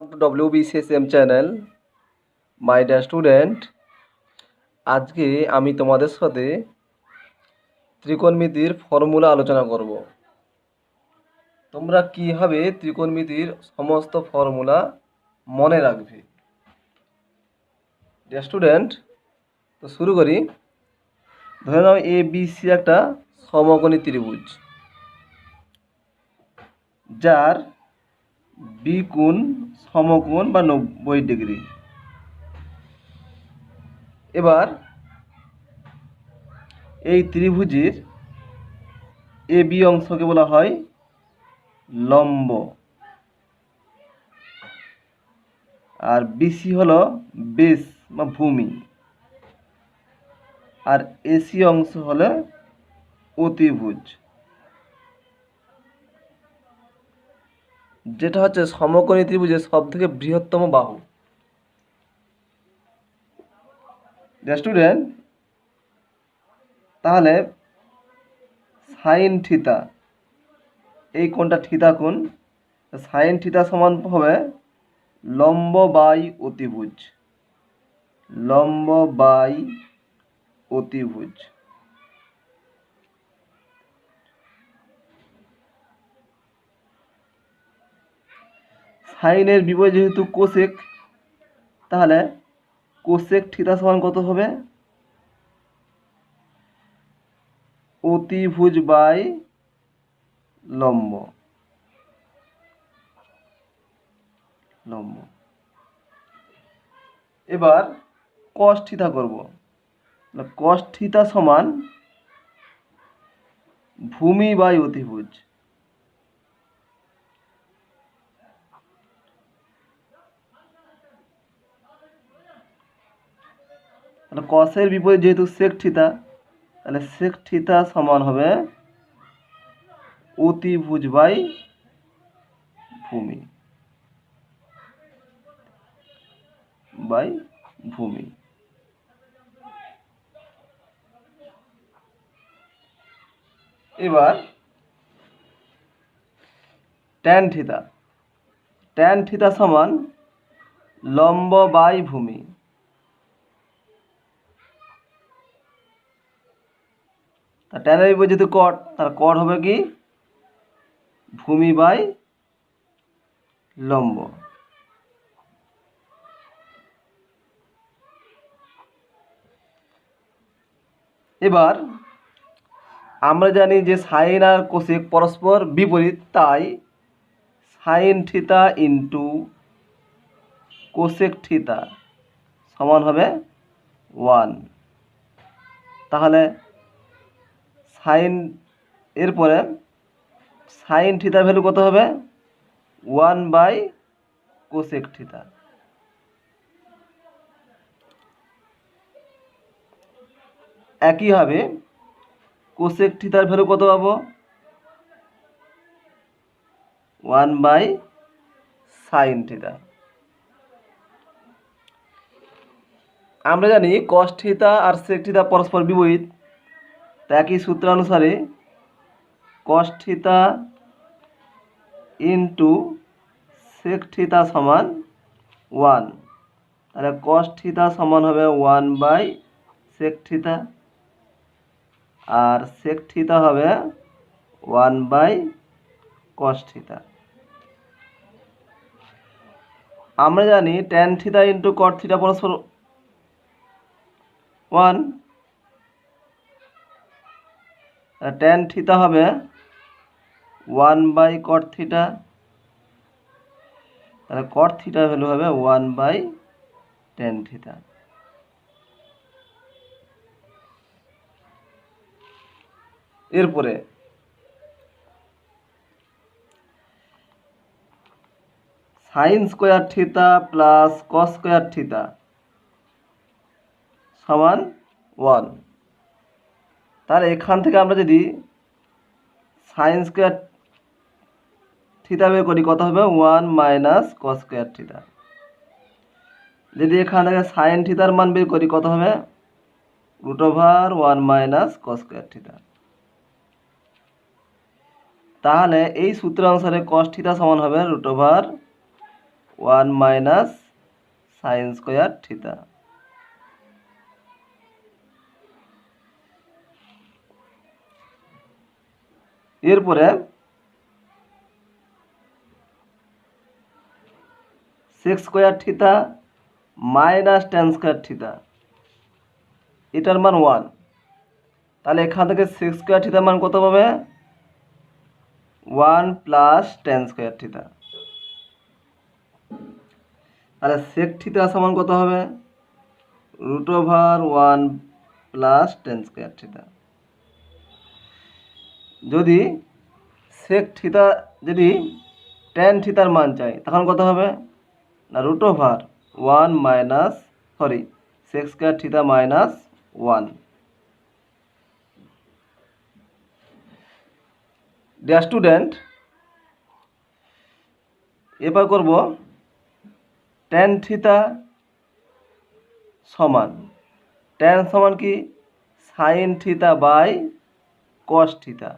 WBCSM channel my dear student, আজকে আমি তোমাদের সাথে ত্রিকোণমিতির ফর্মুলা আলোচনা করব। তোমরা কিভাবে ত্রিকোণমিতির সমস্ত ফর্মুলা মনে রাখবে। ডিয়ার স্টুডেন্ট, তো শুরু করি। ধরে নাও ABC একটা সমকোণী ত্রিভুজ, যার বিকোণ সমকোণ বা 90 ডিগ্রি। এবার এই ত্রিভুজের AB অংশকে বলা হয় লম্ব, আর BC হলো বেস বা ভূমি, আর AC অংশ হলো অতিভুজ, যেটা হচ্ছে সমকোণী ত্রিভুজের সব থেকে বৃহত্তম বাহু। স্টুডেন্ট, তাহলে সাইন থিতা, এই কোণটা থিতা কোণ, সাইন থিতা সমান হবে লম্ব বাই অতিভুজ, লম্ব বাই অতিভুজ। সাইনের বিপরীত যেহেতু কোসেক, তাহলে কোসেক থিতা সমান কত হবে? অতিভুজ বাই লম্ব, লম্ব। এবার কস থিতা করব। কস থিতা সমান ভূমি বাই অতিভুজ, তাহলে কসের বিপরীত যেহেতু সেক থিতা, তাহলে সেক থিতা সমান হবে অতিভুজ বাই ভূমি, বাই ভূমি। এবার ট্যান থিতা, ট্যান থিতা সমান লম্ব বাই ভূমি, তা ট্যানের বিপরীত যেহেতু কট, তার কট হবে কি ভূমি বাই লম্ব। এবার আমরা জানি যে সাইন আর কোসেক পরস্পর বিপরীত, তাই সাইন থিতা ইন্টু কোসেক থিতা সমান হবে 1। তাহলে সাইন, এরপরে সাইন থিতার ভ্যালু কত হবে? 1 বাই কোসেক থিতা। একইভাবে কোসেক থিতার ভ্যালু কত পাবো? 1 বাই সাইন থিতা। আমরা জানি কস থিতা আর সেক থিতা পরস্পর বিপরীত, একই সূত্রানুসারে কস থিতা ইন্টু সেক থিতা সমান 1, তাহলে কস থিতা সমান হবে 1 বাই সেক থিতা, আর সেক থিতা হবে 1 বাই কস থিতা। আমরা জানি ট্যান থিতা ইন্টু কট থিতা পরস্পর 1, ট্যান থিতা হবে 1 বাই কট থিতা, তাহলে কট থিটার ভ্যালু হবে 1 বাই ট্যান থিতা। এরপরে sine square theta plus cos square theta সমান 1। তাহলে এখান থেকে আমরা যদি সাইন স্কোয়ার থিতা বের করি, কত হবে? 1 মাইনাস কস স্কোয়ার থিতা। যদি এখান থেকে সাইন থিতার মান বের করি, কত হবে? √1 মাইনাস কস স্কোয়ার থিতা। তাহলে এই সূত্র অনুসারে কস থিতা সমান হবে √1 1 মাইনাস সাইন স্কোয়ার থিটা। এরপরে sec square theta minus tan square theta, এটার মান 1। তাহলে এখান থেকে সেক স্কোয়ার থিটার মান কত পাবে? 1 প্লাস ট্যান স্কোয়ার থিটা। তাহলে সেক থিটা সমান কত হবে? √1 প্লাস ট্যান স্কোয়ার থিটা। যদি সেক থিটা যদি ট্যান থিটার মান চাই তখন কত হবে? না √1 minus sec square theta minus 1। Dear student, এবার করব ট্যান থিটা সমান, ট্যান সমান কি? Sine theta by cos theta.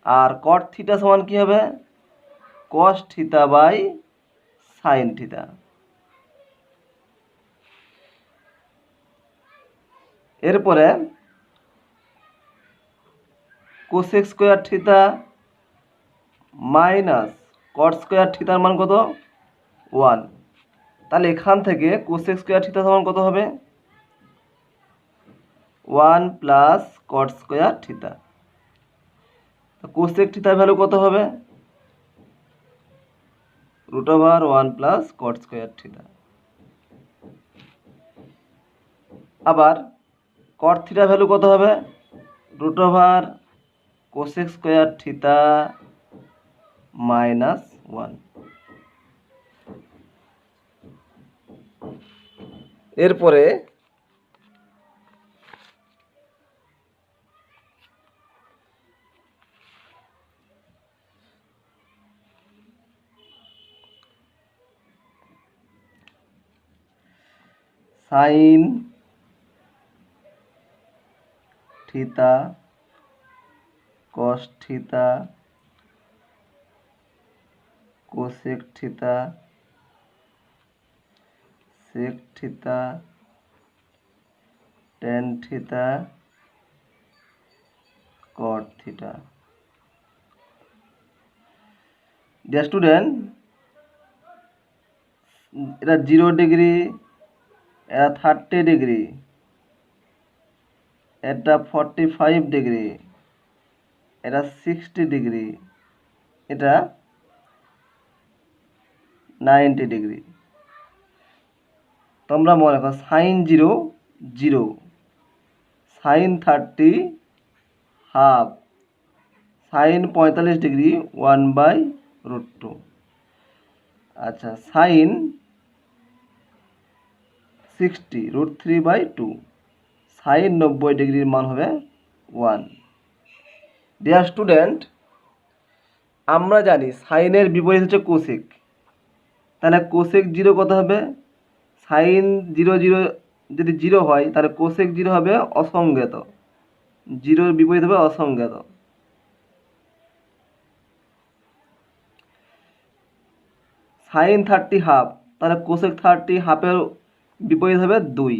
আর কট থিটা সমান কি হবে? Cos theta by sine theta. এরপরে cosec square theta minus cot square থিটার মান কত? 1। তাহলে এখান থেকে কোসেক স্কোয়ার থিটা সমান কত হবে? 1 plus cot square theta. Cosec থিটার ভ্যালু কত হবে? √1 প্লাস কট স্কোয়ার থিটা। আবার কট থিটার ভ্যালু কত হবে? √, কোসেক স্কোয়ার থিটা মাইনাস 1। এরপরে sine theta cos theta cosec theta sec theta tan theta cot theta. Dear student, এটা 0 ডিগ্রি, এটা 30 ডিগ্রি, এটা 45 ডিগ্রি, এটা 60 ডিগ্রি, এটা 90 ডিগ্রি। তোমরা মনে রাখো sine 0 0, sine 30 half, sine 45 degree 1/√2। আচ্ছা, সাইন 60 √3/2, সাইন 90 ডিগ্রির মান হবে 1। ডিয়ার স্টুডেন্ট, আমরা জানি সাইনের বিপরীত হচ্ছে কোসেক। তাহলে কোসেক 0 কত হবে? সাইন 0 0 যদি 0 হয় তাহলে কোসেক 0 হবে অসংজ্ঞাত, 0-র বিপরীত হবে অসংজ্ঞাত। সাইন 30 হাফ, তাহলে কোসেক 30 হাফের বিপরীত হবে 2।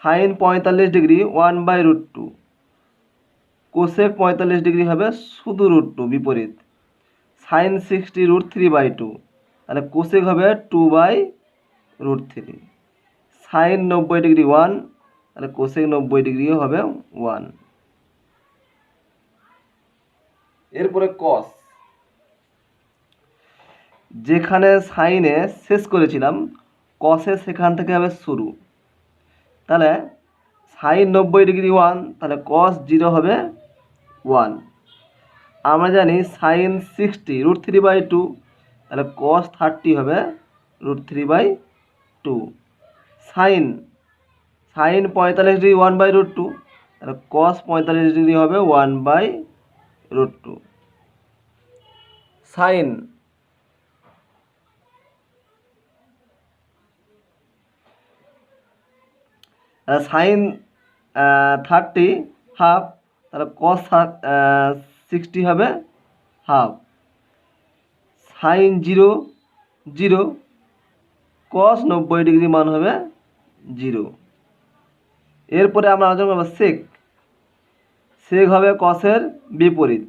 সাইন 45 ডিগ্রি 1/√2, কোসেক 45 ডিগ্রি হবে শুধু √2 বিপরীত। সাইন 60 √3/2, তাহলে কোসেক হবে 2/√3। সাইন 90 ডিগ্রি 1, তাহলে কোসেক 90 ডিগ্রিও হবে 1। এরপরে কস, যেখানে সাইনে শেষ করেছিলাম কসে সেখান থেকে হবে শুরু। তাহলে সাইন 90 ডিগ্রি 1, তাহলে কস 0 হবে 1। আমরা জানি সাইন 60 √3/2, তাহলে কস 30 হবে √3/2। সাইন 45 ডিগ্রি 1/√2, তাহলে কস 45 ডিগ্রি হবে 1/√2। সাইন সাইন 30 হাফ, তাহলে কস 60 হবে হাফ। সাইন 0 0, কস 90 ডিগ্রি মান হবে 0। এরপরে আমরা আলোচনা করব সেক। সেক হবে কসের বিপরীত,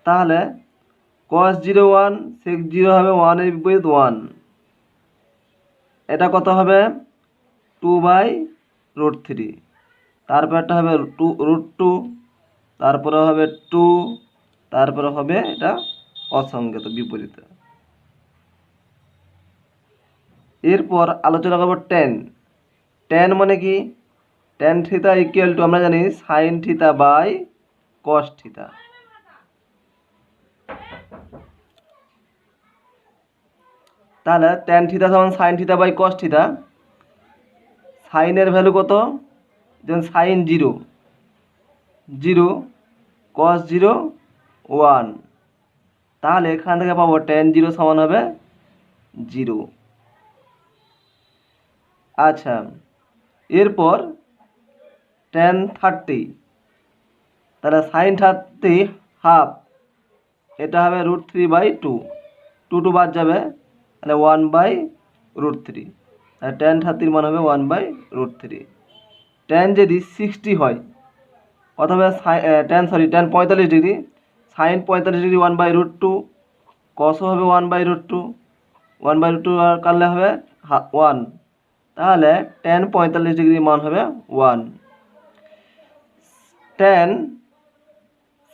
তাহলে কস 0 1, সেক 0 হবে 1 এর বিপরীত 1। এটা কত হবে 2/√3। তারপর একটা হবে √2, তারপরে হবে 2, তারপরে হবে এটা অসংজ্ঞাত বিপরীত। এরপর আলোচনা করব ট্যান। ট্যান মানে কি? ট্যান থিটা ইকুয়াল টু আমরা জানি sine theta by cos theta. তাহলে ট্যান থিটা সমান sine theta by cos theta. সাইনের ভ্যালু কত? যেমন সাইন 0 0, কস 0 1, তাহলে এখান থেকে পাবো ট্যান 0 সমান হবে 0। আচ্ছা, এরপর ট্যান 30, তাহলে সাইন 30 হাফ, এটা হবে √3/2, 2 বাদ যাবে, তাহলে 1/√3, তাহলে ট্যান 30 মান হবে 1/√3। ট্যান যদি 60 হয় কত হবে? ট্যান 45 ডিগ্রি, সাইন 45 ডিগ্রি 1/√2, কসও হবে 1/√2, 1/√2 আর কাটলে হবে 1, তাহলে ট্যান 45 ডিগ্রি মান হবে 1। ট্যান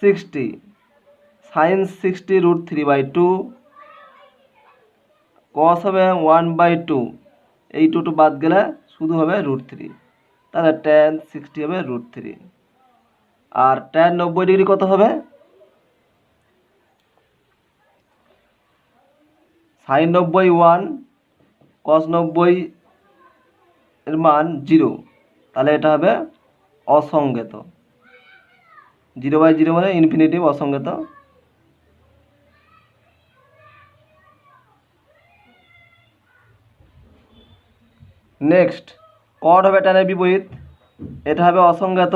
60, সাইন 60 √3/2, কস হবে 1/2, এই 2 বাদ গেলে শুধু হবে √3, তাহলে ট্যান 60 হবে √3। আর ট্যান 90 ডিগ্রি কত হবে? সাইন 90 1, কস 90 এর মান 0, তাহলে এটা হবে অসংজ্ঞাত। 0/0 মানে ইনফিনিটিভ, অসংজ্ঞাত। নেক্সট কট হবে ট্যানের বিপরীত, এটা হবে অসংজ্ঞাত।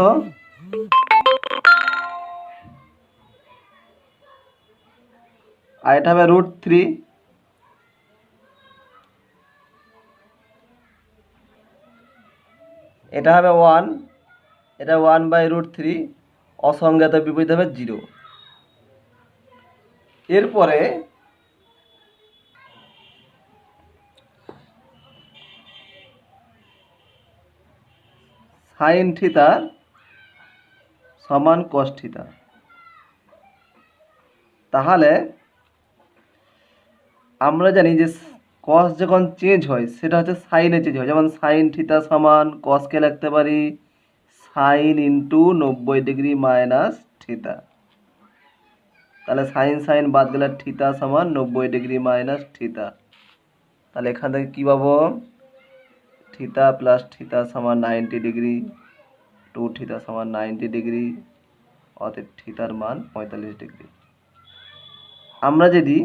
আর এটা হবে √3, এটা হবে 1, এটা 1/√3, অসংজ্ঞাত বিপরীত হবে 0। এরপরে সাইন থিটা সমান কস থিটা, তাহলে আমরা জানি যে কস যখন চেঞ্জ হয় সেটা হচ্ছে সাইনে চেঞ্জ হয়। যেমন সাইন থিটা সমান কসকে লিখতে পারি sign into 90 degree minus theta, তাহলে সাইন সাইন বাদ গেলে থিটা সমান 90 ডিগ্রি মাইনাস থিটা। তাহলে এখান থেকে কী পাবো? থিটা প্লাস থিটা সমান 90 ডিগ্রি, 2 থিটা সমান 90 ডিগ্রি, অতএব থিটার মান 45 ডিগ্রি। আমরা যদি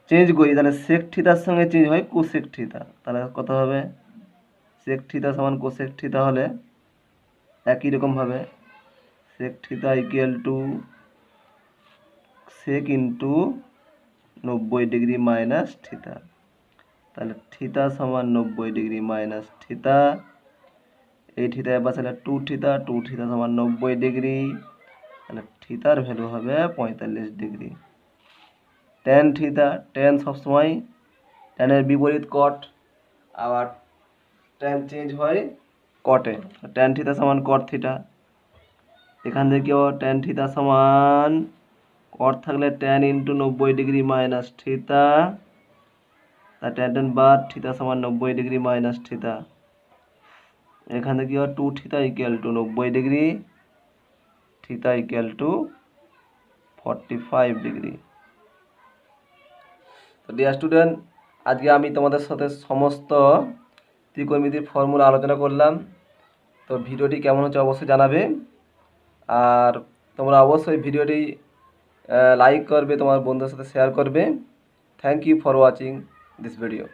চেঞ্জ করি তাহলে সেক থিটার সঙ্গে চেঞ্জ হয় কোসেক থিটা, তাহলে কত হবে? সেক থিটা সমান কোসেক থিটা হলে একই রকমভাবে sec theta equal to sec into 90 degree minus theta, তাহলে থিটা সমান 90 ডিগ্রি মাইনাস থিটা, এই থিটা এবার তাহলে 2 থিটা, 2 থিটা সমান 90 ডিগ্রি, তাহলে থিটার ভ্যালু হবে 45 ডিগ্রি। ট্যান থিটা, ট্যান সবসময় ট্যানের বিপরীত কট, আবার ট্যান চেঞ্জ হয় কটে, ট্যান থিটা সমান কট থিটা। এখান থেকে ট্যান থিটা সমান কট থাকলে tan into 90 degree minus theta, তা ট্যান ট্যান বাদ, থিটা সমান 90 ডিগ্রি মাইনাস থিটা। এখান থেকে 2 theta equal two 90 degree, theta equal two 45 degree. তো ডিয়ার স্টুডেন্ট, আজকে আমি তোমাদের সাথে সমস্ত ত্রিকোণমিতির ফর্মুলা আলোচনা করলাম। তো ভিডিওটি কেমন হচ্ছে অবশ্যই জানাবে, আর তোমরা অবশ্যই ভিডিওটি লাইক করবে, তোমার বন্ধুদের সাথে শেয়ার করবে। Thank you for watching this video.